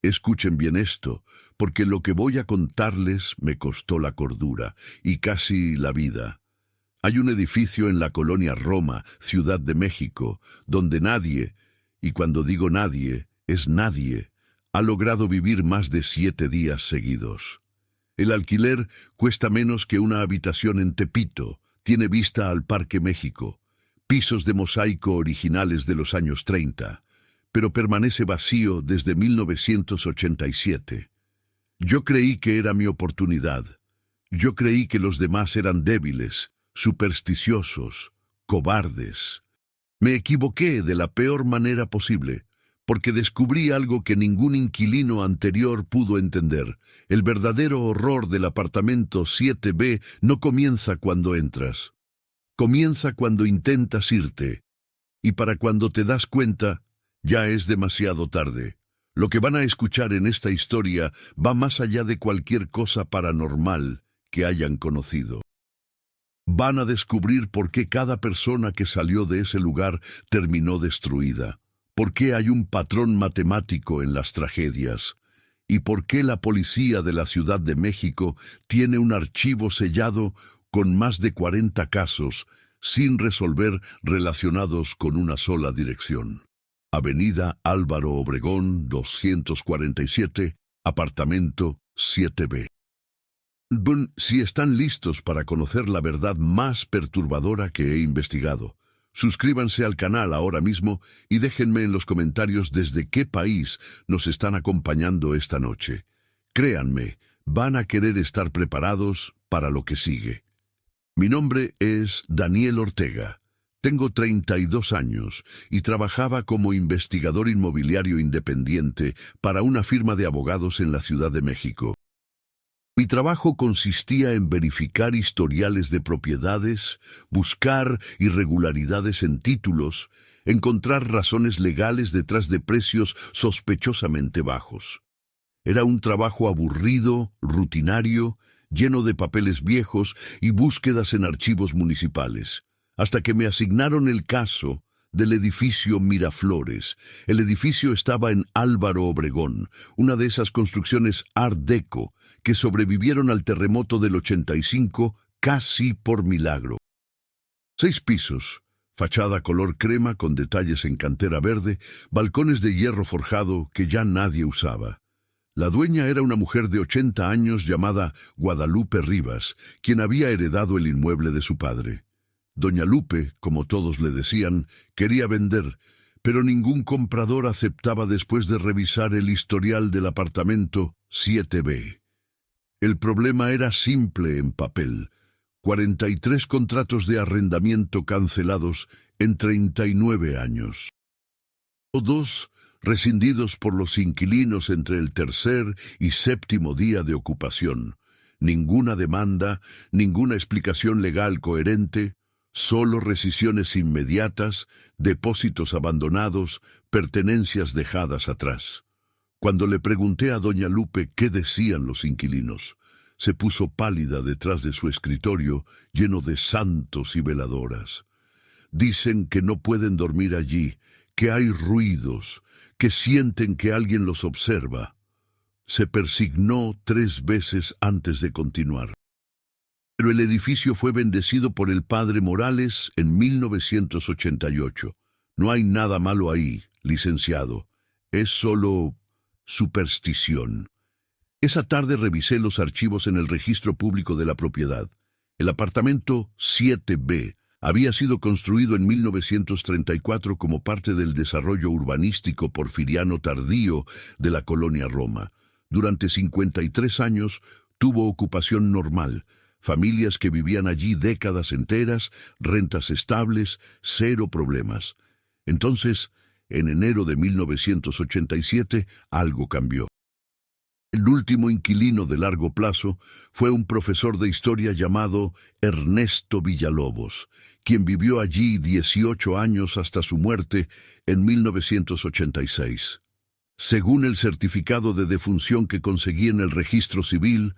Escuchen bien esto, porque lo que voy a contarles me costó la cordura y casi la vida. Hay un edificio en la colonia Roma, Ciudad de México, donde nadie, y cuando digo nadie, es nadie, ha logrado vivir más de 7 días seguidos. El alquiler cuesta menos que una habitación en Tepito, tiene vista al Parque México, pisos de mosaico originales de los años 30, pero permanece vacío desde 1987. Yo creí que era mi oportunidad. Yo creí que los demás eran débiles, supersticiosos, cobardes. Me equivoqué de la peor manera posible, porque descubrí algo que ningún inquilino anterior pudo entender. El verdadero horror del apartamento 7B no comienza cuando entras. Comienza cuando intentas irte, y para cuando te das cuenta, ya es demasiado tarde. Lo que van a escuchar en esta historia va más allá de cualquier cosa paranormal que hayan conocido. Van a descubrir por qué cada persona que salió de ese lugar terminó destruida, por qué hay un patrón matemático en las tragedias, y por qué la policía de la Ciudad de México tiene un archivo sellado con más de 40 casos sin resolver relacionados con una sola dirección. Avenida Álvaro Obregón, 247, apartamento 7B. Si están listos para conocer la verdad más perturbadora que he investigado, suscríbanse al canal ahora mismo y déjenme en los comentarios desde qué país nos están acompañando esta noche. Créanme, van a querer estar preparados para lo que sigue. Mi nombre es Daniel Ortega. Tengo 32 años y trabajaba como investigador inmobiliario independiente para una firma de abogados en la Ciudad de México. Mi trabajo consistía en verificar historiales de propiedades, buscar irregularidades en títulos, encontrar razones legales detrás de precios sospechosamente bajos. Era un trabajo aburrido, rutinario, lleno de papeles viejos y búsquedas en archivos municipales, hasta que me asignaron el caso del edificio Miraflores. El edificio estaba en Álvaro Obregón, una de esas construcciones Art Deco que sobrevivieron al terremoto del 85 casi por milagro. 6 pisos, fachada color crema con detalles en cantera verde, balcones de hierro forjado que ya nadie usaba. La dueña era una mujer de 80 años llamada Guadalupe Rivas, quien había heredado el inmueble de su padre. Doña Lupe, como todos le decían, quería vender, pero ningún comprador aceptaba después de revisar el historial del apartamento 7B. El problema era simple en papel: 43 contratos de arrendamiento cancelados en 39 años. Todos rescindidos por los inquilinos entre el 3er y 7º día de ocupación. Ninguna demanda, ninguna explicación legal coherente, solo rescisiones inmediatas, depósitos abandonados, pertenencias dejadas atrás. Cuando le pregunté a doña Lupe qué decían los inquilinos, se puso pálida detrás de su escritorio lleno de santos y veladoras. Dicen que no pueden dormir allí, que hay ruidos, que sienten que alguien los observa. Se persignó 3 veces antes de continuar. Pero el edificio fue bendecido por el padre Morales en 1988. No hay nada malo ahí, licenciado. Es solo superstición. Esa tarde revisé los archivos en el registro público de la propiedad. El apartamento 7B había sido construido en 1934 como parte del desarrollo urbanístico porfiriano tardío de la colonia Roma. Durante 53 años tuvo ocupación normal, familias que vivían allí décadas enteras, rentas estables, 0 problemas. Entonces, en enero de 1987, algo cambió. El último inquilino de largo plazo fue un profesor de historia llamado Ernesto Villalobos, quien vivió allí 18 años hasta su muerte en 1986. Según el certificado de defunción que conseguí en el registro civil,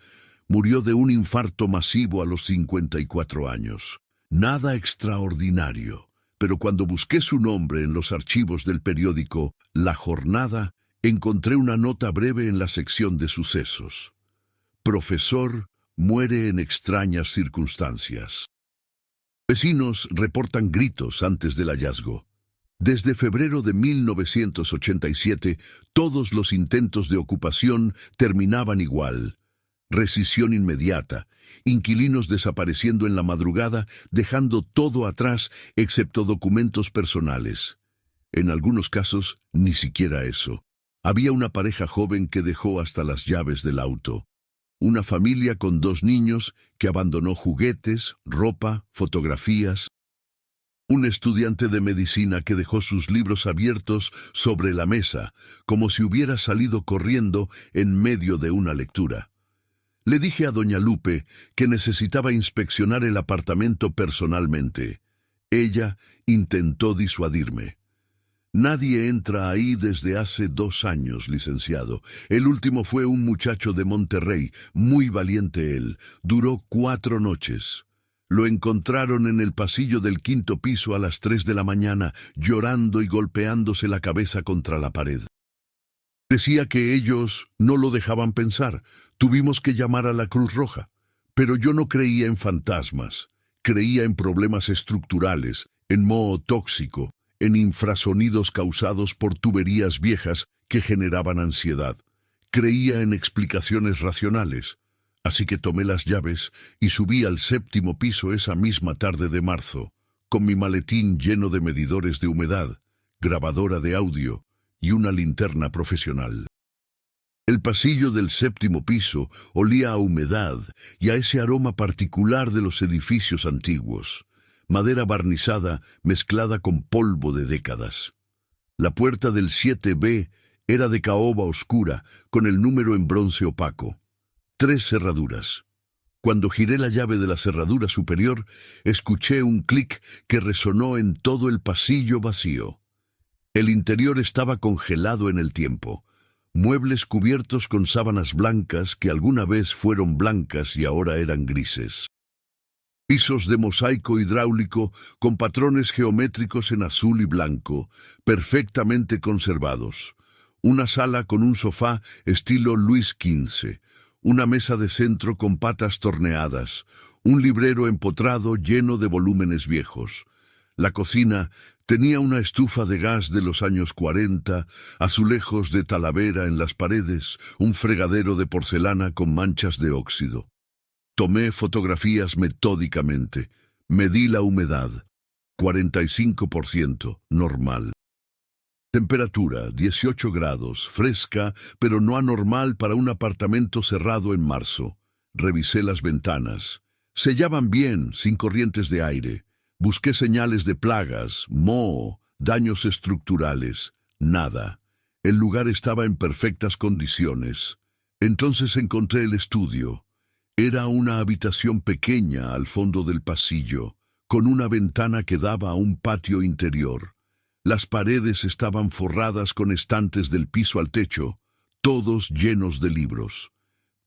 murió de un infarto masivo a los 54 años. Nada extraordinario, pero cuando busqué su nombre en los archivos del periódico La Jornada, encontré una nota breve en la sección de sucesos. Profesor muere en extrañas circunstancias. Vecinos reportan gritos antes del hallazgo. Desde febrero de 1987, todos los intentos de ocupación terminaban igual. Rescisión inmediata, inquilinos desapareciendo en la madrugada, dejando todo atrás excepto documentos personales. En algunos casos, ni siquiera eso. Había una pareja joven que dejó hasta las llaves del auto. Una familia con 2 niños que abandonó juguetes, ropa, fotografías. Un estudiante de medicina que dejó sus libros abiertos sobre la mesa, como si hubiera salido corriendo en medio de una lectura. Le dije a doña Lupe que necesitaba inspeccionar el apartamento personalmente. Ella intentó disuadirme. Nadie entra ahí desde hace 2 años, licenciado. El último fue un muchacho de Monterrey, muy valiente él. Duró 4 noches. Lo encontraron en el pasillo del 5º piso a las 3 de la mañana, llorando y golpeándose la cabeza contra la pared. Decía que ellos no lo dejaban pensar. Tuvimos que llamar a la Cruz Roja. Pero yo no creía en fantasmas. Creía en problemas estructurales, en moho tóxico, en infrasonidos causados por tuberías viejas que generaban ansiedad. Creía en explicaciones racionales. Así que tomé las llaves y subí al 7º piso esa misma tarde de marzo, con mi maletín lleno de medidores de humedad, grabadora de audio y una linterna profesional. El pasillo del 7º piso olía a humedad y a ese aroma particular de los edificios antiguos, madera barnizada mezclada con polvo de décadas. La puerta del 7B era de caoba oscura, con el número en bronce opaco. 3 cerraduras. Cuando giré la llave de la cerradura superior, escuché un clic que resonó en todo el pasillo vacío. El interior estaba congelado en el tiempo. Muebles cubiertos con sábanas blancas que alguna vez fueron blancas y ahora eran grises. Pisos de mosaico hidráulico con patrones geométricos en azul y blanco, perfectamente conservados. Una sala con un sofá estilo Luis XV. Una mesa de centro con patas torneadas, un librero empotrado lleno de volúmenes viejos. La cocina tenía una estufa de gas de los años 40, azulejos de Talavera en las paredes, un fregadero de porcelana con manchas de óxido. Tomé fotografías metódicamente, medí la humedad, 45%, normal. Temperatura, 18 grados, fresca, pero no anormal para un apartamento cerrado en marzo. Revisé las ventanas. Sellaban bien, sin corrientes de aire. Busqué señales de plagas, moho, daños estructurales. Nada. El lugar estaba en perfectas condiciones. Entonces encontré el estudio. Era una habitación pequeña al fondo del pasillo, con una ventana que daba a un patio interior. Las paredes estaban forradas con estantes del piso al techo, todos llenos de libros.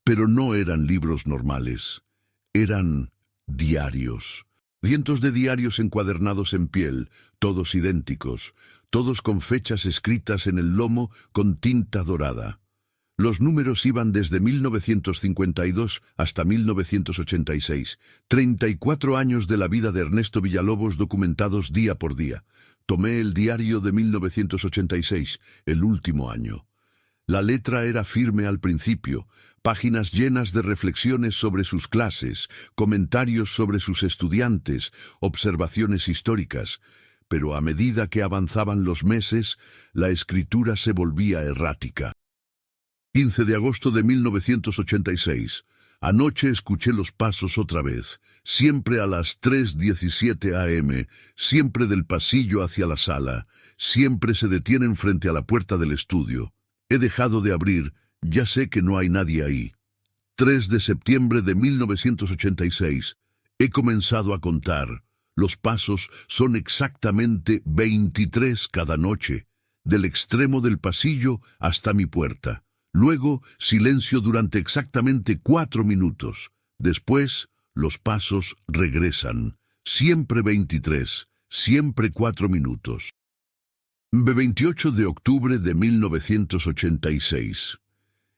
Pero no eran libros normales, eran diarios. Cientos de diarios encuadernados en piel, todos idénticos, todos con fechas escritas en el lomo con tinta dorada. Los números iban desde 1952 hasta 1986, 34 años de la vida de Ernesto Villalobos documentados día por día. Tomé el diario de 1986, el último año. La letra era firme al principio, páginas llenas de reflexiones sobre sus clases, comentarios sobre sus estudiantes, observaciones históricas, pero a medida que avanzaban los meses, la escritura se volvía errática. 15 de agosto de 1986. Anoche escuché los pasos otra vez, siempre a las 3:17 am, siempre del pasillo hacia la sala, siempre se detienen frente a la puerta del estudio. He dejado de abrir, ya sé que no hay nadie ahí. 3 de septiembre de 1986. He comenzado a contar. Los pasos son exactamente 23 cada noche, del extremo del pasillo hasta mi puerta. Luego, silencio durante exactamente 4 minutos. Después, los pasos regresan. Siempre 23, siempre 4 minutos. 28 de octubre de 1986.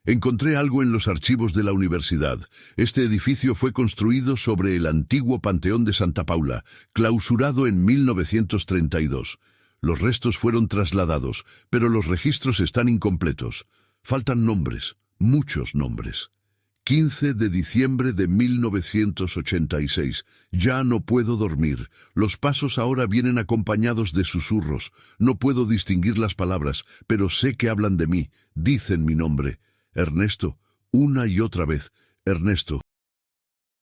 Encontré algo en los archivos de la universidad. Este edificio fue construido sobre el antiguo Panteón de Santa Paula, clausurado en 1932. Los restos fueron trasladados, pero los registros están incompletos. Faltan nombres, muchos nombres. 15 de diciembre de 1986. Ya no puedo dormir. Los pasos ahora vienen acompañados de susurros. No puedo distinguir las palabras, pero sé que hablan de mí. Dicen mi nombre. Ernesto, una y otra vez. Ernesto.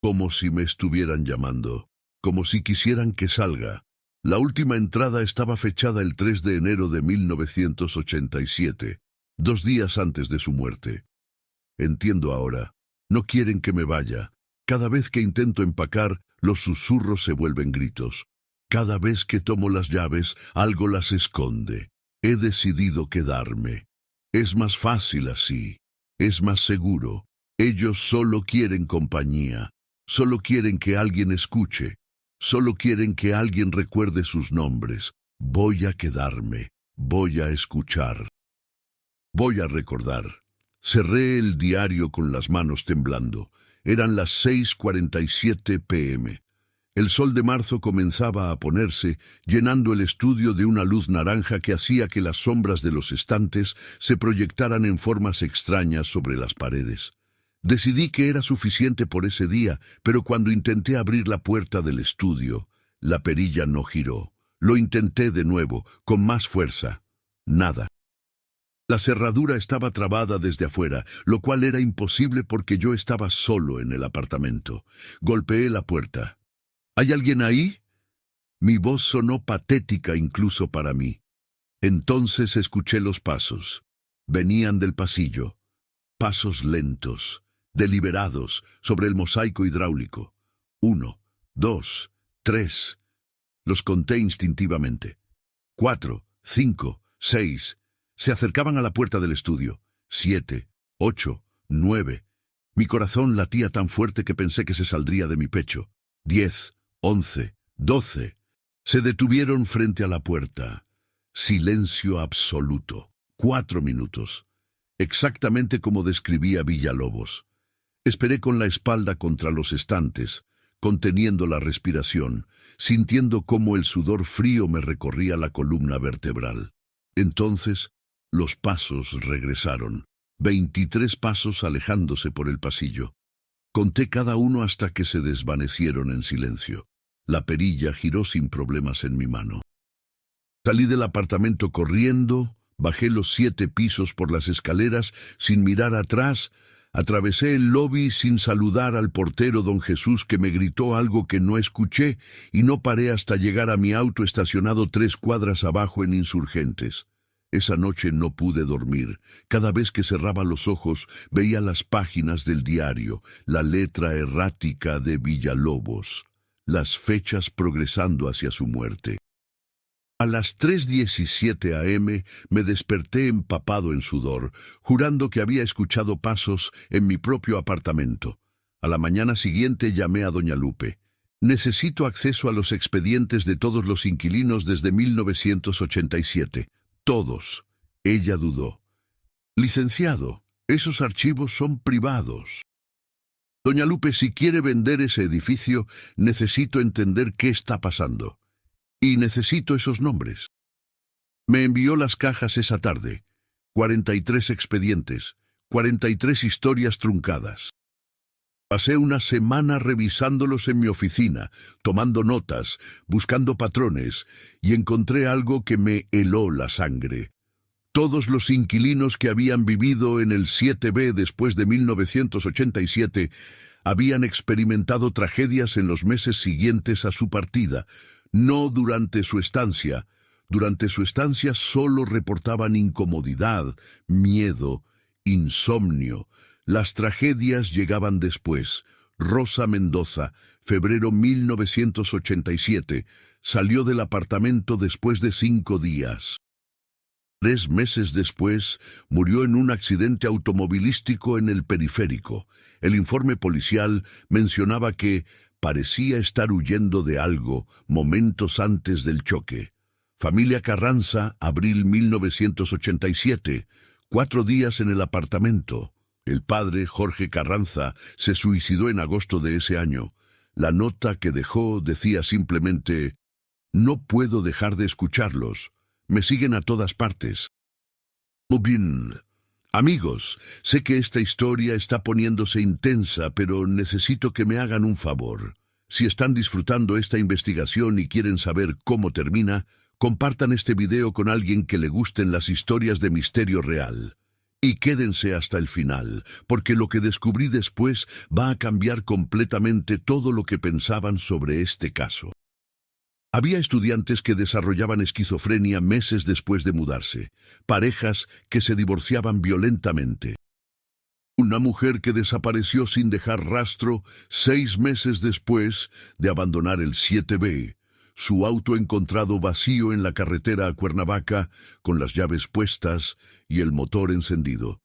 Como si me estuvieran llamando. Como si quisieran que salga. La última entrada estaba fechada el 3 de enero de 1987, 2 días antes de su muerte. Entiendo ahora. No quieren que me vaya. Cada vez que intento empacar, los susurros se vuelven gritos. Cada vez que tomo las llaves, algo las esconde. He decidido quedarme. Es más fácil así. Es más seguro. Ellos solo quieren compañía. Solo quieren que alguien escuche. Solo quieren que alguien recuerde sus nombres. Voy a quedarme. Voy a escuchar. Voy a recordar. Cerré el diario con las manos temblando. Eran las 6:47 p.m. El sol de marzo comenzaba a ponerse, llenando el estudio de una luz naranja que hacía que las sombras de los estantes se proyectaran en formas extrañas sobre las paredes. Decidí que era suficiente por ese día, pero cuando intenté abrir la puerta del estudio, la perilla no giró. Lo intenté de nuevo, con más fuerza. Nada. La cerradura estaba trabada desde afuera, lo cual era imposible porque yo estaba solo en el apartamento. Golpeé la puerta. ¿Hay alguien ahí? Mi voz sonó patética incluso para mí. Entonces escuché los pasos. Venían del pasillo. Pasos lentos, deliberados, sobre el mosaico hidráulico. 1, 2, 3. Los conté instintivamente. 4, 5, 6. Se acercaban a la puerta del estudio. 7, 8, 9. Mi corazón latía tan fuerte que pensé que se saldría de mi pecho. 10, 11, 12. Se detuvieron frente a la puerta. Silencio absoluto. 4 minutos. Exactamente como describía Villalobos. Esperé con la espalda contra los estantes, conteniendo la respiración, sintiendo cómo el sudor frío me recorría la columna vertebral. Entonces, los pasos regresaron. 23 pasos alejándose por el pasillo. Conté cada uno hasta que se desvanecieron en silencio. La perilla giró sin problemas en mi mano. Salí del apartamento corriendo, bajé los 7 pisos por las escaleras sin mirar atrás, atravesé el lobby sin saludar al portero don Jesús que me gritó algo que no escuché y no paré hasta llegar a mi auto estacionado 3 cuadras abajo en Insurgentes. Esa noche no pude dormir. Cada vez que cerraba los ojos veía las páginas del diario, la letra errática de Villalobos, las fechas progresando hacia su muerte. A las 3:17 a.m. me desperté empapado en sudor, jurando que había escuchado pasos en mi propio apartamento. A la mañana siguiente llamé a doña Lupe. Necesito acceso a los expedientes de todos los inquilinos desde 1987. Todos. Ella dudó. Licenciado, esos archivos son privados. Doña Lupe, si quiere vender ese edificio, necesito entender qué está pasando. Y necesito esos nombres. Me envió las cajas esa tarde. 43 expedientes, 43 historias truncadas. Pasé una semana revisándolos en mi oficina, tomando notas, buscando patrones, y encontré algo que me heló la sangre. Todos los inquilinos que habían vivido en el 7B después de 1987 habían experimentado tragedias en los meses siguientes a su partida, no durante su estancia. Durante su estancia solo reportaban incomodidad, miedo, insomnio. Las tragedias llegaban después. Rosa Mendoza, febrero 1987, salió del apartamento después de 5 días. 3 meses después, murió en un accidente automovilístico en el periférico. El informe policial mencionaba que parecía estar huyendo de algo momentos antes del choque. Familia Carranza, abril 1987. 4 días en el apartamento. El padre, Jorge Carranza, se suicidó en agosto de ese año. La nota que dejó decía simplemente: no puedo dejar de escucharlos. Me siguen a todas partes. Muy bien. Amigos, sé que esta historia está poniéndose intensa, pero necesito que me hagan un favor. Si están disfrutando esta investigación y quieren saber cómo termina, compartan este video con alguien que le gusten las historias de misterio real. Y quédense hasta el final, porque lo que descubrí después va a cambiar completamente todo lo que pensaban sobre este caso. Había estudiantes que desarrollaban esquizofrenia meses después de mudarse, parejas que se divorciaban violentamente. Una mujer que desapareció sin dejar rastro 6 meses después de abandonar el 7B, su auto encontrado vacío en la carretera a Cuernavaca, con las llaves puestas y el motor encendido.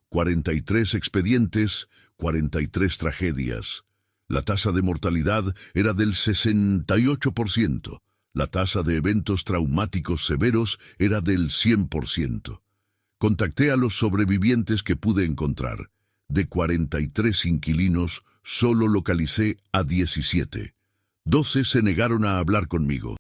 43 expedientes, 43 tragedias. La tasa de mortalidad era del 68%. La tasa de eventos traumáticos severos era del 100%. Contacté a los sobrevivientes que pude encontrar. De 43 inquilinos, solo localicé a 17. 12 se negaron a hablar conmigo.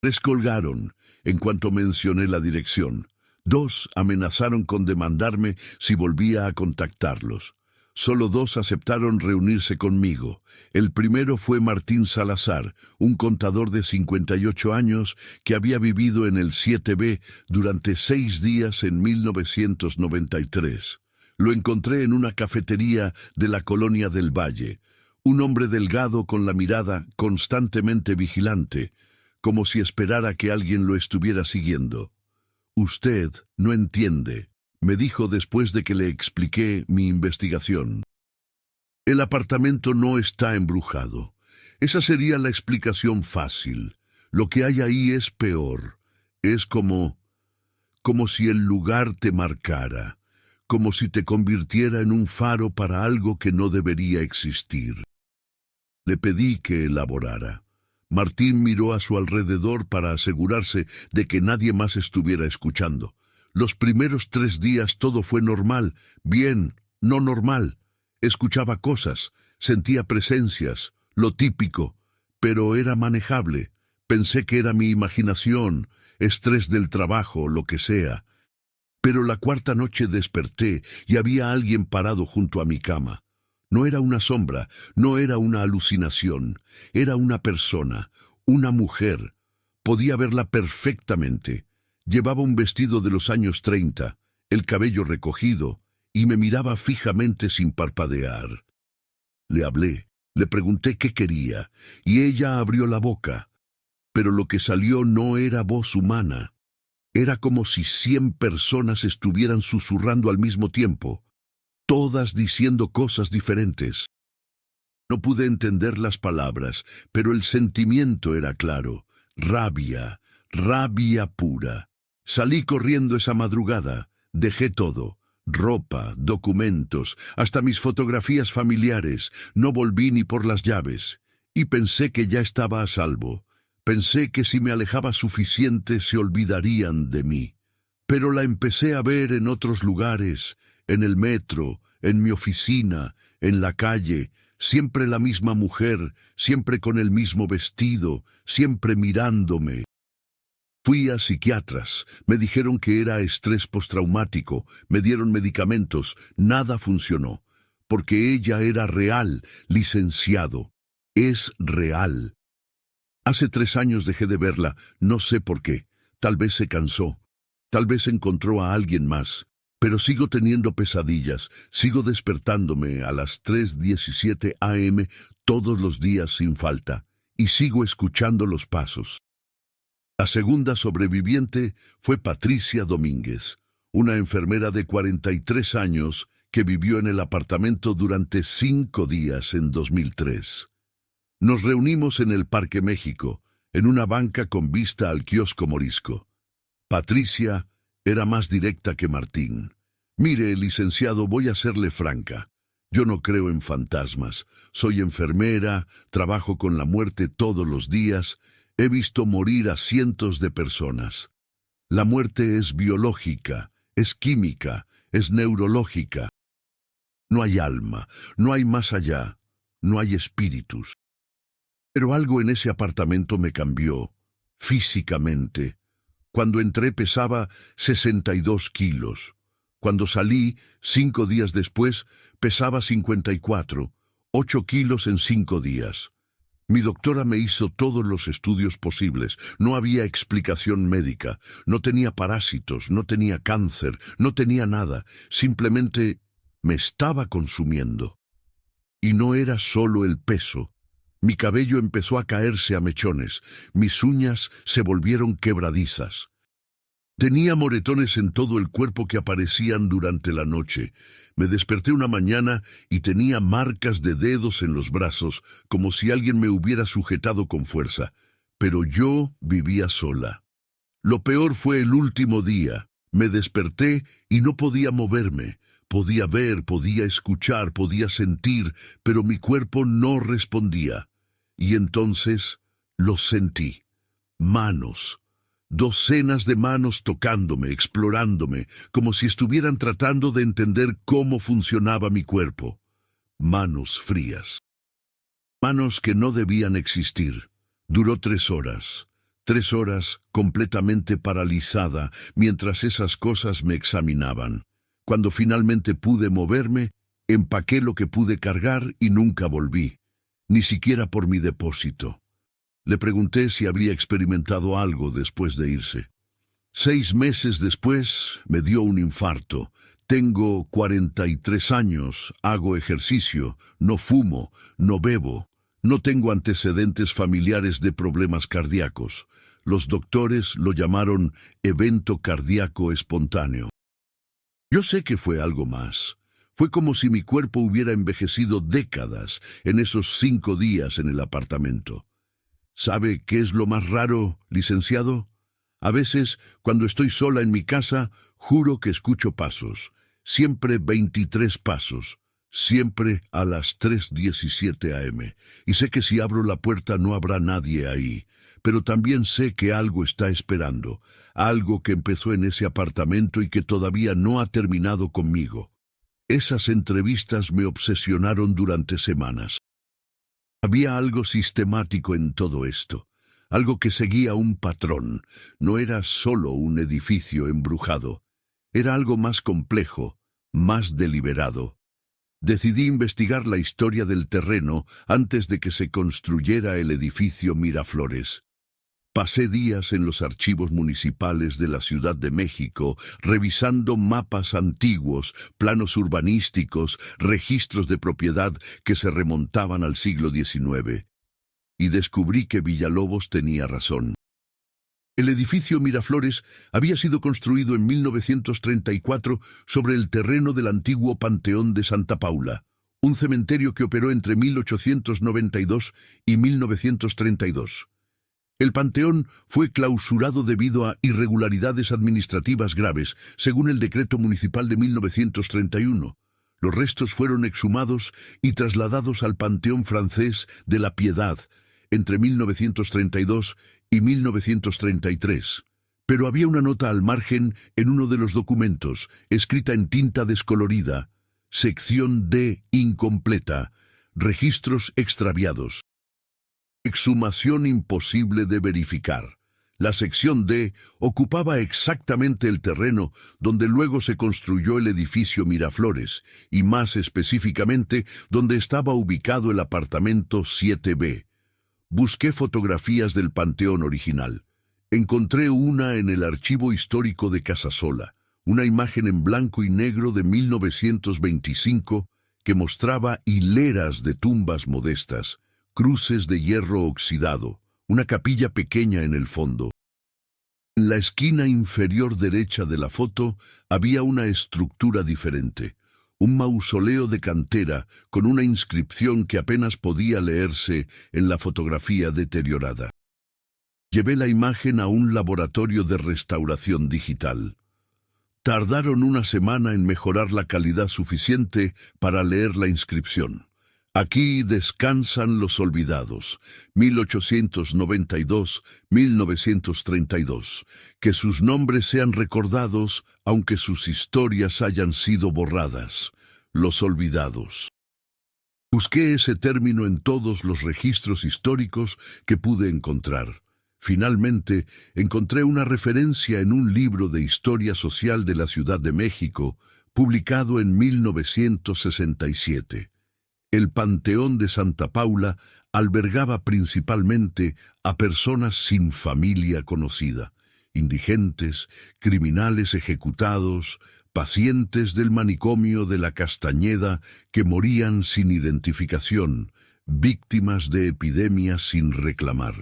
3 colgaron en cuanto mencioné la dirección. 2 amenazaron con demandarme si volvía a contactarlos. Solo 2 aceptaron reunirse conmigo. El primero fue Martín Salazar, un contador de 58 años que había vivido en el 7B durante 6 días en 1993. Lo encontré en una cafetería de la Colonia del Valle. Un hombre delgado con la mirada constantemente vigilante, como si esperara que alguien lo estuviera siguiendo. «Usted no entiende», me dijo después de que le expliqué mi investigación. «El apartamento no está embrujado. Esa sería la explicación fácil. Lo que hay ahí es peor. Es como si el lugar te marcara, como si te convirtiera en un faro para algo que no debería existir». Le pedí que elaborara. Martín miró a su alrededor para asegurarse de que nadie más estuviera escuchando. Los primeros 3 días todo fue normal, bien, no normal. Escuchaba cosas, sentía presencias, lo típico, pero era manejable. Pensé que era mi imaginación, estrés del trabajo, lo que sea. Pero la 4ª noche desperté y había alguien parado junto a mi cama. No era una sombra, no era una alucinación, era una persona, una mujer. Podía verla perfectamente. Llevaba un vestido de los años 30, el cabello recogido, y me miraba fijamente sin parpadear. Le hablé, le pregunté qué quería, y ella abrió la boca. Pero lo que salió no era voz humana. Era como si 100 personas estuvieran susurrando al mismo tiempo, todas diciendo cosas diferentes. No pude entender las palabras, pero el sentimiento era claro. Rabia, rabia pura. Salí corriendo esa madrugada. Dejé todo. Ropa, documentos, hasta mis fotografías familiares. No volví ni por las llaves. Y pensé que ya estaba a salvo. Pensé que si me alejaba suficiente se olvidarían de mí. Pero la empecé a ver en otros lugares, en el metro, en mi oficina, en la calle, siempre la misma mujer, siempre con el mismo vestido, siempre mirándome. Fui a psiquiatras, me dijeron que era estrés postraumático, me dieron medicamentos, nada funcionó, porque ella era real, licenciado, es real. Hace 3 años dejé de verla, no sé por qué, tal vez se cansó, tal vez encontró a alguien más. Pero sigo teniendo pesadillas, sigo despertándome a las 3:17 a.m. todos los días sin falta, y sigo escuchando los pasos. La segunda sobreviviente fue Patricia Domínguez, una enfermera de 43 años que vivió en el apartamento durante 5 días en 2003. Nos reunimos en el Parque México, en una banca con vista al kiosco Morisco. Patricia era más directa que Martín. «Mire, licenciado, voy a serle franca. Yo no creo en fantasmas. Soy enfermera, trabajo con la muerte todos los días. He visto morir a cientos de personas. La muerte es biológica, es química, es neurológica. No hay alma, no hay más allá, no hay espíritus. Pero algo en ese apartamento me cambió, físicamente. Cuando entré pesaba 62 kilos. Cuando salí, 5 días después, pesaba 54, 8 kilos en 5 días. Mi doctora me hizo todos los estudios posibles. No había explicación médica. No tenía parásitos, no tenía cáncer, no tenía nada. Simplemente me estaba consumiendo. Y no era solo el peso. Mi cabello empezó a caerse a mechones. Mis uñas se volvieron quebradizas. Tenía moretones en todo el cuerpo que aparecían durante la noche. Me desperté una mañana y tenía marcas de dedos en los brazos, como si alguien me hubiera sujetado con fuerza. Pero yo vivía sola. Lo peor fue el último día. Me desperté y no podía moverme. Podía ver, podía escuchar, podía sentir, pero mi cuerpo no respondía. Y entonces lo sentí. Manos. Docenas de manos tocándome, explorándome, como si estuvieran tratando de entender cómo funcionaba mi cuerpo. Manos frías. Manos que no debían existir. Duró 3 horas. 3 horas completamente paralizada mientras esas cosas me examinaban. Cuando finalmente pude moverme, empaqué lo que pude cargar y nunca volví, ni siquiera por mi depósito. Le pregunté si había experimentado algo después de irse. 6 meses después me dio un infarto. Tengo 43 años, hago ejercicio, no fumo, no bebo, no tengo antecedentes familiares de problemas cardíacos. Los doctores lo llamaron evento cardíaco espontáneo. Yo sé que fue algo más. Fue como si mi cuerpo hubiera envejecido décadas en esos 5 días en el apartamento. ¿Sabe qué es lo más raro, licenciado? A veces, cuando estoy sola en mi casa, juro que escucho pasos. Siempre 23 pasos. Siempre a las 3:17 a.m. Y sé que si abro la puerta no habrá nadie ahí. Pero también sé que algo está esperando. Algo que empezó en ese apartamento y que todavía no ha terminado conmigo. Esas entrevistas me obsesionaron durante semanas. Había algo sistemático en todo esto, algo que seguía un patrón. No era solo un edificio embrujado, era algo más complejo, más deliberado. Decidí investigar la historia del terreno antes de que se construyera el edificio Miraflores. Pasé días en los archivos municipales de la Ciudad de México, revisando mapas antiguos, planos urbanísticos, registros de propiedad que se remontaban al siglo XIX. Y descubrí que Villalobos tenía razón. El edificio Miraflores había sido construido en 1934 sobre el terreno del antiguo Panteón de Santa Paula, un cementerio que operó entre 1892 y 1932. El panteón fue clausurado debido a irregularidades administrativas graves, según el decreto municipal de 1931. Los restos fueron exhumados y trasladados al Panteón francés de la Piedad entre 1932 y 1933. Pero había una nota al margen en uno de los documentos, escrita en tinta descolorida: sección D incompleta, registros extraviados. Exhumación imposible de verificar. La sección D ocupaba exactamente el terreno donde luego se construyó el edificio Miraflores, y más específicamente donde estaba ubicado el apartamento 7B. Busqué fotografías del panteón original. Encontré una en el archivo histórico de Casasola, una imagen en blanco y negro de 1925 que mostraba hileras de tumbas modestas, cruces de hierro oxidado, una capilla pequeña en el fondo. En la esquina inferior derecha de la foto había una estructura diferente, un mausoleo de cantera con una inscripción que apenas podía leerse en la fotografía deteriorada. Llevé la imagen a un laboratorio de restauración digital. Tardaron una semana en mejorar la calidad suficiente para leer la inscripción. Aquí descansan los olvidados, 1892-1932. Que sus nombres sean recordados, aunque sus historias hayan sido borradas. Los olvidados. Busqué ese término en todos los registros históricos que pude encontrar. Finalmente, encontré una referencia en un libro de historia social de la Ciudad de México, publicado en 1967. El Panteón de Santa Paula albergaba principalmente a personas sin familia conocida, indigentes, criminales ejecutados, pacientes del manicomio de la Castañeda que morían sin identificación, víctimas de epidemias sin reclamar.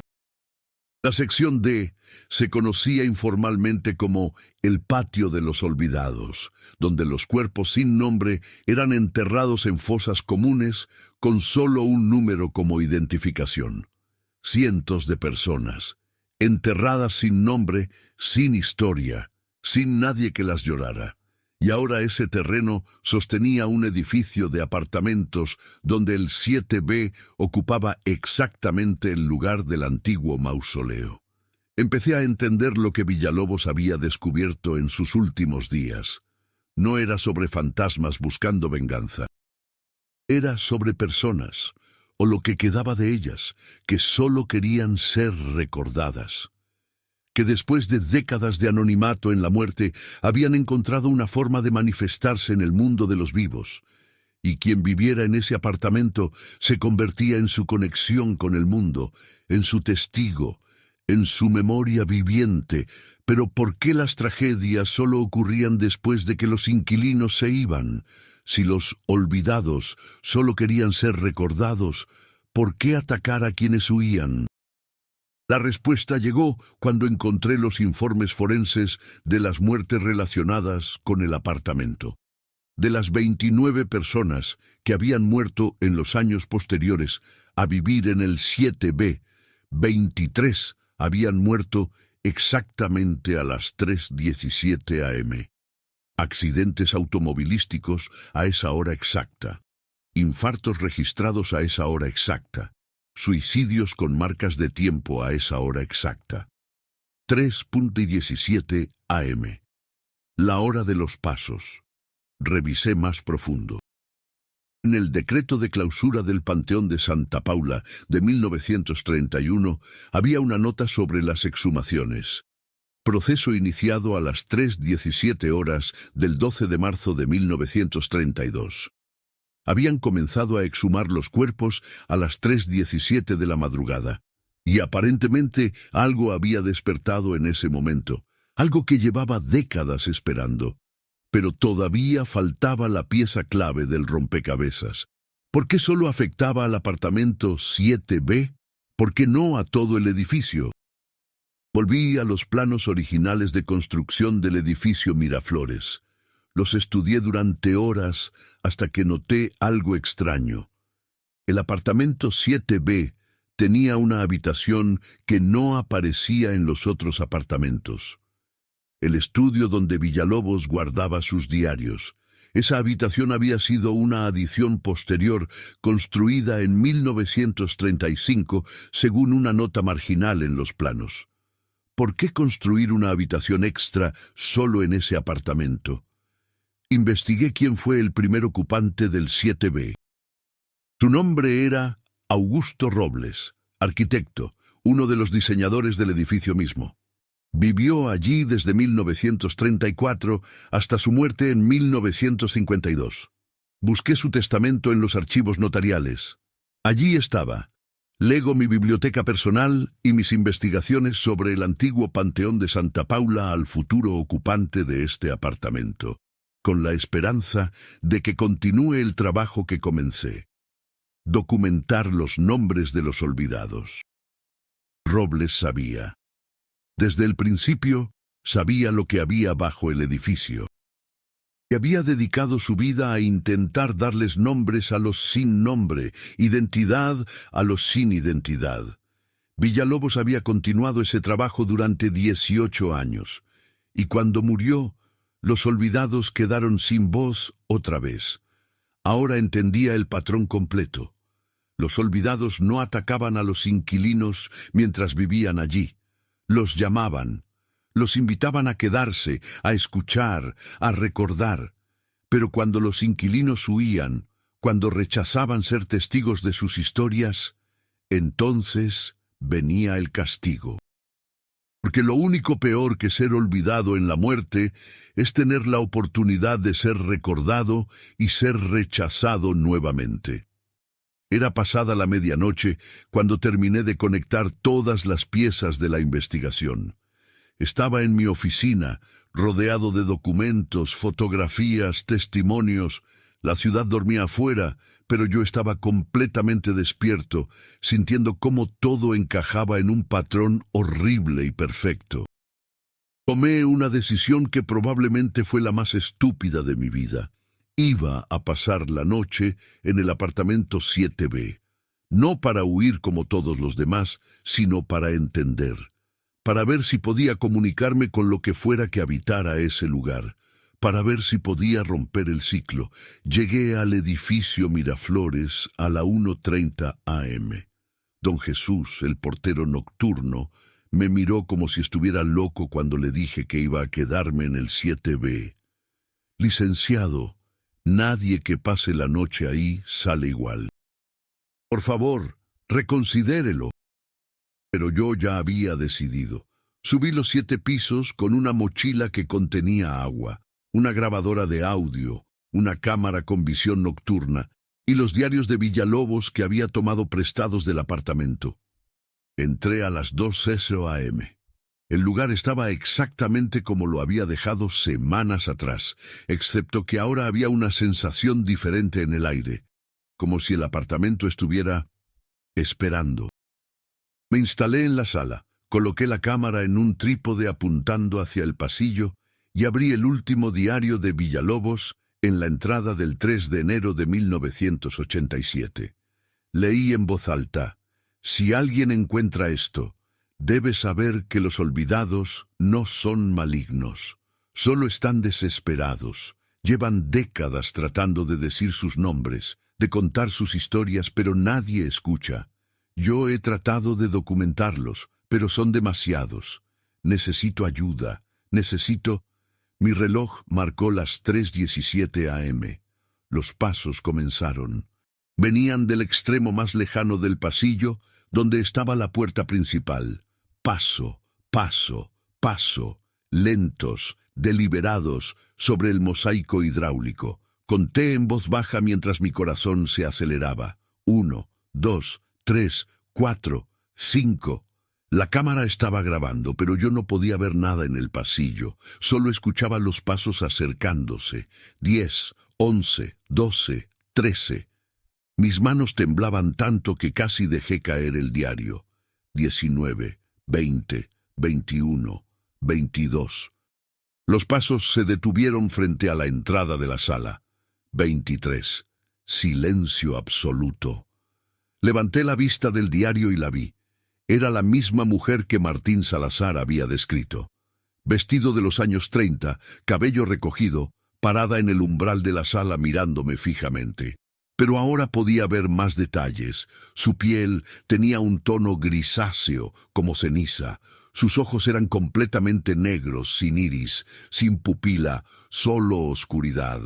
La sección D se conocía informalmente como el Patio de los Olvidados, donde los cuerpos sin nombre eran enterrados en fosas comunes con solo un número como identificación. Cientos de personas, enterradas sin nombre, sin historia, sin nadie que las llorara. Y ahora ese terreno sostenía un edificio de apartamentos donde el 7B ocupaba exactamente el lugar del antiguo mausoleo. Empecé a entender lo que Villalobos había descubierto en sus últimos días. No era sobre fantasmas buscando venganza. Era sobre personas, o lo que quedaba de ellas, que solo querían ser recordadas. Que después de décadas de anonimato en la muerte, habían encontrado una forma de manifestarse en el mundo de los vivos, y quien viviera en ese apartamento se convertía en su conexión con el mundo, en su testigo, en su memoria viviente. Pero ¿por qué las tragedias solo ocurrían después de que los inquilinos se iban? Si los olvidados solo querían ser recordados, ¿por qué atacar a quienes huían? La respuesta llegó cuando encontré los informes forenses de las muertes relacionadas con el apartamento. De las 29 personas que habían muerto en los años posteriores a vivir en el 7B, 23 habían muerto exactamente a las 3:17 am. Accidentes automovilísticos a esa hora exacta. Infartos registrados a esa hora exacta. Suicidios con marcas de tiempo a esa hora exacta. 3:17 am. La hora de los pasos. Revisé más profundo. En el decreto de clausura del Panteón de Santa Paula de 1931 había una nota sobre las exhumaciones. Proceso iniciado a las 3:17 horas del 12 de marzo de 1932. Habían comenzado a exhumar los cuerpos a las 3:17 de la madrugada, y aparentemente algo había despertado en ese momento, algo que llevaba décadas esperando. Pero todavía faltaba la pieza clave del rompecabezas. ¿Por qué solo afectaba al apartamento 7B? ¿Por qué no a todo el edificio? Volví a los planos originales de construcción del edificio Miraflores. Los estudié durante horas hasta que noté algo extraño. El apartamento 7B tenía una habitación que no aparecía en los otros apartamentos. El estudio donde Villalobos guardaba sus diarios. Esa habitación había sido una adición posterior, construida en 1935, según una nota marginal en los planos. ¿Por qué construir una habitación extra solo en ese apartamento? Investigué quién fue el primer ocupante del 7B. Su nombre era Augusto Robles, arquitecto, uno de los diseñadores del edificio mismo. Vivió allí desde 1934 hasta su muerte en 1952. Busqué su testamento en los archivos notariales. Allí estaba. Lego mi biblioteca personal y mis investigaciones sobre el antiguo Panteón de Santa Paula al futuro ocupante de este apartamento, con la esperanza de que continúe el trabajo que comencé. Documentar los nombres de los olvidados. Robles sabía. Desde el principio, sabía lo que había bajo el edificio. Y había dedicado su vida a intentar darles nombres a los sin nombre, identidad a los sin identidad. Villalobos había continuado ese trabajo durante 18 años, y cuando murió, los olvidados quedaron sin voz otra vez. Ahora entendía el patrón completo. Los olvidados no atacaban a los inquilinos mientras vivían allí. Los llamaban, los invitaban a quedarse, a escuchar, a recordar. Pero cuando los inquilinos huían, cuando rechazaban ser testigos de sus historias, entonces venía el castigo. Porque lo único peor que ser olvidado en la muerte es tener la oportunidad de ser recordado y ser rechazado nuevamente. Era pasada la medianoche cuando terminé de conectar todas las piezas de la investigación. Estaba en mi oficina, rodeado de documentos, fotografías, testimonios. La ciudad dormía afuera, pero yo estaba completamente despierto, sintiendo cómo todo encajaba en un patrón horrible y perfecto. Tomé una decisión que probablemente fue la más estúpida de mi vida. Iba a pasar la noche en el apartamento 7B, no para huir como todos los demás, sino para entender, para ver si podía comunicarme con lo que fuera que habitara ese lugar, para ver si podía romper el ciclo. Llegué al edificio Miraflores a la 1:30 a.m. Don Jesús, el portero nocturno, me miró como si estuviera loco cuando le dije que iba a quedarme en el 7B. Licenciado, nadie que pase la noche ahí sale igual. Por favor, reconsidérelo. Pero yo ya había decidido. Subí los 7 pisos con una mochila que contenía agua, una grabadora de audio, una cámara con visión nocturna y los diarios de Villalobos que había tomado prestados del apartamento. Entré a las 2:00 a.m. El lugar estaba exactamente como lo había dejado semanas atrás, excepto que ahora había una sensación diferente en el aire, como si el apartamento estuviera esperando. Me instalé en la sala, coloqué la cámara en un trípode apuntando hacia el pasillo y abrí el último diario de Villalobos en la entrada del 3 de enero de 1987. Leí en voz alta: si alguien encuentra esto, debe saber que los olvidados no son malignos, solo están desesperados. Llevan décadas tratando de decir sus nombres, de contar sus historias, pero nadie escucha. Yo he tratado de documentarlos, pero son demasiados. Necesito ayuda, necesito... Mi reloj marcó las 3:17 a.m. Los pasos comenzaron. Venían del extremo más lejano del pasillo, donde estaba la puerta principal. Paso, paso, paso, lentos, deliberados, sobre el mosaico hidráulico. Conté en voz baja mientras mi corazón se aceleraba. 1, 2, 3, 4, 5... La cámara estaba grabando, pero yo no podía ver nada en el pasillo. Solo escuchaba los pasos acercándose. 10, 11, 12, 13. Mis manos temblaban tanto que casi dejé caer el diario. 19, 20, 21, 22. Los pasos se detuvieron frente a la entrada de la sala. 23. Silencio absoluto. Levanté la vista del diario y la vi. Era la misma mujer que Martín Salazar había descrito. Vestido de los años 30, cabello recogido, parada en el umbral de la sala mirándome fijamente. Pero ahora podía ver más detalles. Su piel tenía un tono grisáceo, como ceniza. Sus ojos eran completamente negros, sin iris, sin pupila, solo oscuridad.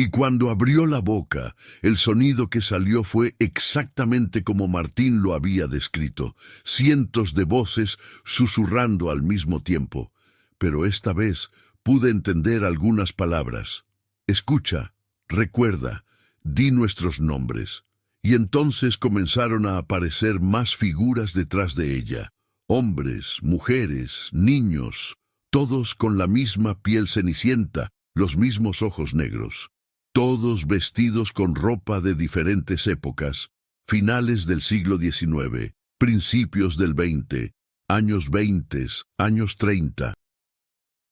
Y cuando abrió la boca, el sonido que salió fue exactamente como Martín lo había descrito, cientos de voces susurrando al mismo tiempo. Pero esta vez pude entender algunas palabras. Escucha, recuerda, di nuestros nombres. Y entonces comenzaron a aparecer más figuras detrás de ella. Hombres, mujeres, niños, todos con la misma piel cenicienta, los mismos ojos negros. Todos vestidos con ropa de diferentes épocas, finales del siglo XIX, principios del XX, años 20, años 30.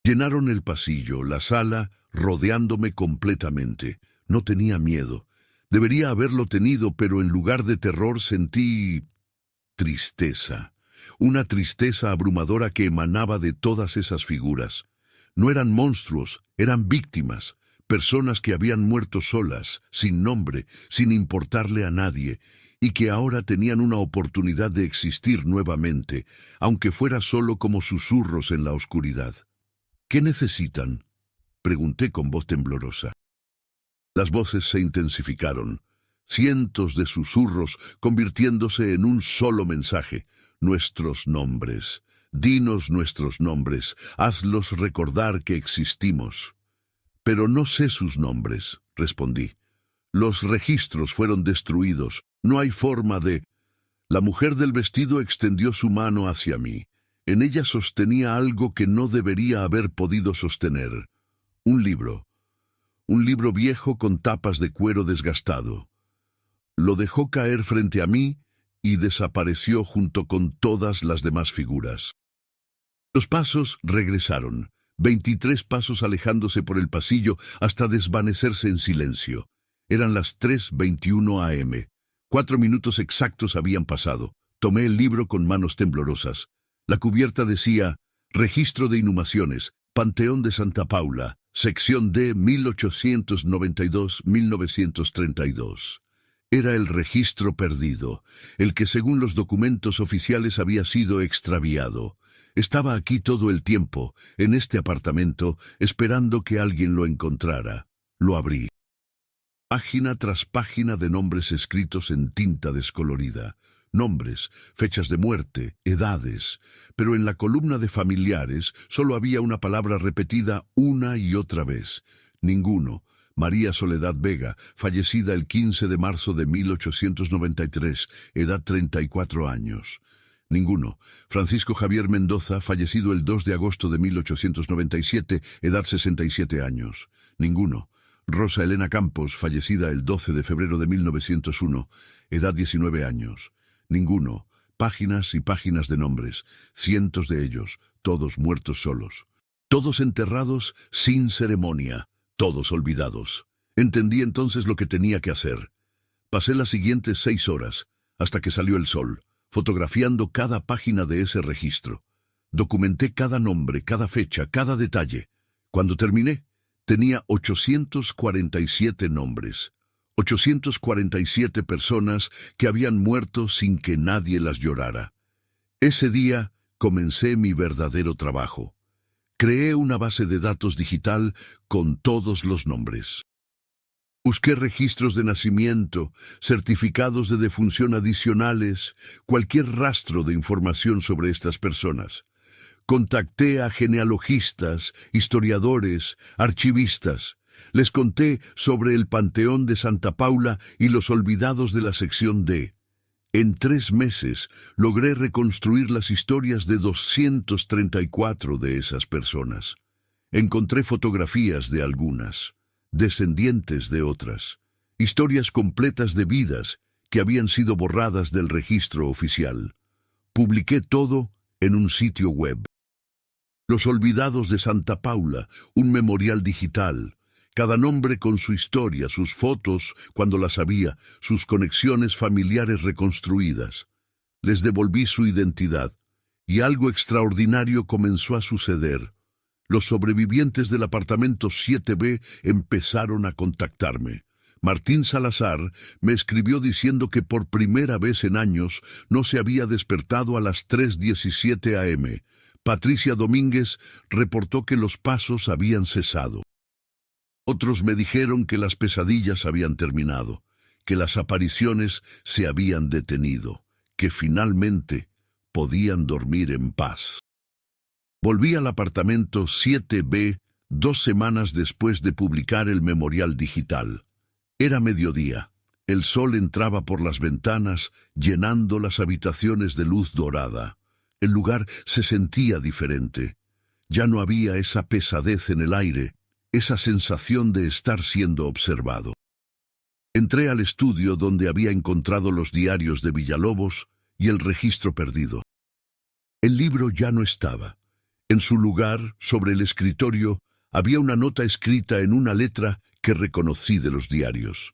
Llenaron el pasillo, la sala, rodeándome completamente. No tenía miedo. Debería haberlo tenido, pero en lugar de terror sentí tristeza. Una tristeza abrumadora que emanaba de todas esas figuras. No eran monstruos, eran víctimas. Personas que habían muerto solas, sin nombre, sin importarle a nadie, y que ahora tenían una oportunidad de existir nuevamente, aunque fuera solo como susurros en la oscuridad. ¿Qué necesitan?, pregunté con voz temblorosa. Las voces se intensificaron, cientos de susurros convirtiéndose en un solo mensaje. Nuestros nombres. Dinos nuestros nombres, hazlos recordar que existimos. Pero no sé sus nombres, respondí. Los registros fueron destruidos, no hay forma de... La mujer del vestido extendió su mano hacia mí. En ella sostenía algo que no debería haber podido sostener. Un libro viejo con tapas de cuero desgastado. Lo dejó caer frente a mí y desapareció junto con todas las demás figuras. Los pasos regresaron, 23 pasos alejándose por el pasillo hasta desvanecerse en silencio. Eran las 3:21 a.m. 4 minutos exactos habían pasado. Tomé el libro con manos temblorosas. La cubierta decía, Registro de Inhumaciones, Panteón de Santa Paula, sección D, 1892-1932. Era el registro perdido, el que según los documentos oficiales había sido extraviado. Estaba aquí todo el tiempo, en este apartamento, esperando que alguien lo encontrara. Lo abrí. Página tras página de nombres escritos en tinta descolorida. Nombres, fechas de muerte, edades. Pero en la columna de familiares solo había una palabra repetida una y otra vez. Ninguno. María Soledad Vega, fallecida el 15 de marzo de 1893, edad 34 años. Ninguno. Francisco Javier Mendoza, fallecido el 2 de agosto de 1897, edad 67 años. Ninguno. Rosa Elena Campos, fallecida el 12 de febrero de 1901, edad 19 años. Ninguno. Páginas y páginas de nombres, cientos de ellos, todos muertos solos. Todos enterrados sin ceremonia, todos olvidados. Entendí entonces lo que tenía que hacer. Pasé las siguientes 6 horas, hasta que salió el sol, fotografiando cada página de ese registro. Documenté cada nombre, cada fecha, cada detalle. Cuando terminé, tenía 847 nombres. 847 personas que habían muerto sin que nadie las llorara. Ese día comencé mi verdadero trabajo. Creé una base de datos digital con todos los nombres. Busqué registros de nacimiento, certificados de defunción adicionales, cualquier rastro de información sobre estas personas. Contacté a genealogistas, historiadores, archivistas. Les conté sobre el Panteón de Santa Paula y los olvidados de la sección D. En 3 meses logré reconstruir las historias de 234 de esas personas. Encontré fotografías de algunas, descendientes de otras, historias completas de vidas que habían sido borradas del registro oficial. Publiqué todo en un sitio web. Los olvidados de Santa Paula, un memorial digital. Cada nombre con su historia, sus fotos, cuando las había, sus conexiones familiares reconstruidas. Les devolví su identidad, y algo extraordinario comenzó a suceder. Los sobrevivientes del apartamento 7B empezaron a contactarme. Martín Salazar me escribió diciendo que por primera vez en años no se había despertado a las 3:17 a.m. Patricia Domínguez reportó que los pasos habían cesado. Otros me dijeron que las pesadillas habían terminado, que las apariciones se habían detenido, que finalmente podían dormir en paz. Volví al apartamento 7B 2 semanas después de publicar el memorial digital. Era mediodía. El sol entraba por las ventanas, llenando las habitaciones de luz dorada. El lugar se sentía diferente. Ya no había esa pesadez en el aire, esa sensación de estar siendo observado. Entré al estudio donde había encontrado los diarios de Villalobos y el registro perdido. El libro ya no estaba. En su lugar, sobre el escritorio, había una nota escrita en una letra que reconocí de los diarios.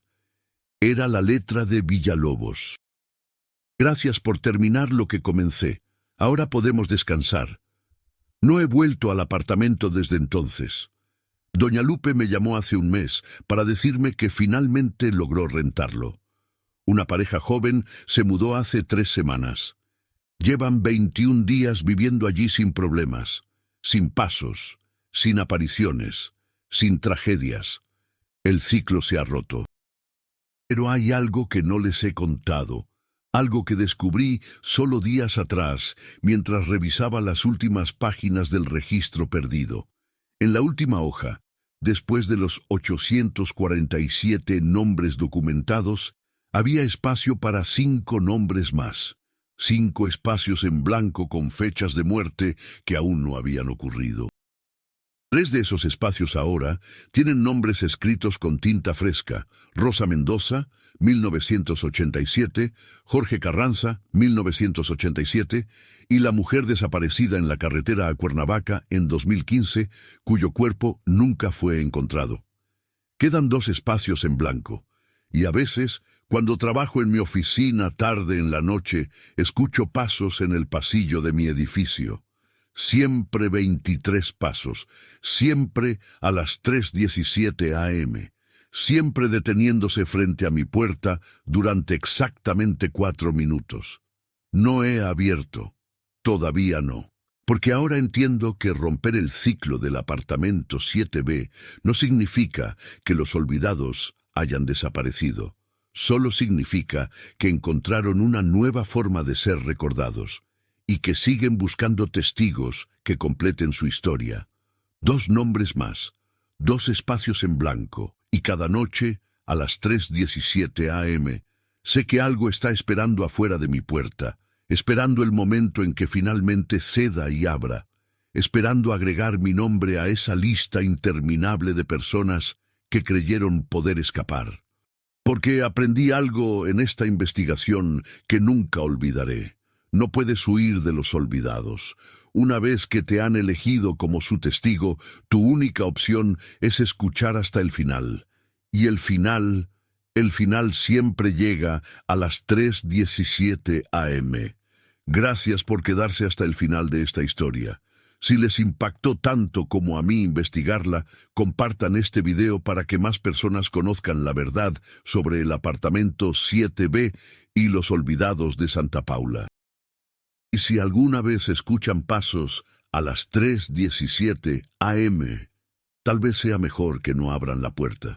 Era la letra de Villalobos. Gracias por terminar lo que comencé. Ahora podemos descansar. No he vuelto al apartamento desde entonces. Doña Lupe me llamó hace un mes para decirme que finalmente logró rentarlo. Una pareja joven se mudó hace 3 semanas. Llevan 21 días viviendo allí sin problemas, sin pasos, sin apariciones, sin tragedias. El ciclo se ha roto. Pero hay algo que no les he contado, algo que descubrí solo días atrás, mientras revisaba las últimas páginas del registro perdido. En la última hoja, después de los 847 nombres documentados, había espacio para 5 nombres más. 5 espacios en blanco con fechas de muerte que aún no habían ocurrido. 3 de esos espacios ahora tienen nombres escritos con tinta fresca: Rosa Mendoza, 1987, Jorge Carranza, 1987, y la mujer desaparecida en la carretera a Cuernavaca en 2015, cuyo cuerpo nunca fue encontrado. Quedan 2 espacios en blanco, y a veces, cuando trabajo en mi oficina tarde en la noche, escucho pasos en el pasillo de mi edificio. Siempre 23 pasos, siempre a las 3:17 a.m., siempre deteniéndose frente a mi puerta durante exactamente 4 minutos. No he abierto, todavía no, porque ahora entiendo que romper el ciclo del apartamento 7B no significa que los olvidados hayan desaparecido, solo significa que encontraron una nueva forma de ser recordados, y que siguen buscando testigos que completen su historia. 2 nombres más, 2 espacios en blanco, y cada noche, a las 3:17 a.m., sé que algo está esperando afuera de mi puerta, esperando el momento en que finalmente ceda y abra, esperando agregar mi nombre a esa lista interminable de personas que creyeron poder escapar. Porque aprendí algo en esta investigación que nunca olvidaré. No puedes huir de los olvidados. Una vez que te han elegido como su testigo, tu única opción es escuchar hasta el final. Y el final siempre llega a las 3:17 a.m. Gracias por quedarse hasta el final de esta historia. Si les impactó tanto como a mí investigarla, compartan este video para que más personas conozcan la verdad sobre el apartamento 7B y los olvidados de Santa Paula. Y si alguna vez escuchan pasos a las 3:17 a.m., tal vez sea mejor que no abran la puerta.